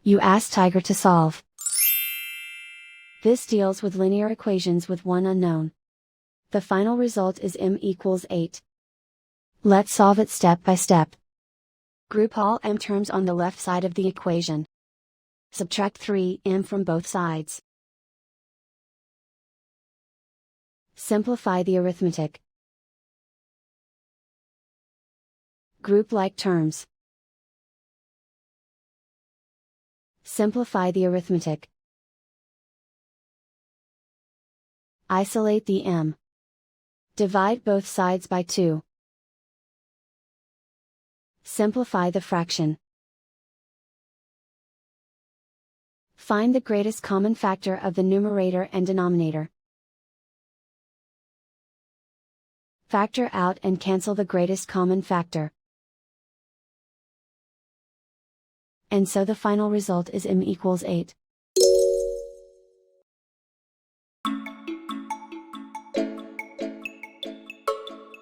You ask Tiger to solve. This deals with linear equations with one unknown. The final result is m equals 8. Let's solve it step by step. Group all m terms on the left side of the equation. Subtract 3m from both sides. Simplify the arithmetic. Group like terms. Simplify the arithmetic. Isolate the m. Divide both sides by 2. Simplify the fraction. Find the greatest common factor of the numerator and denominator. Factor out and cancel the greatest common factor. And so the final result is m equals 8.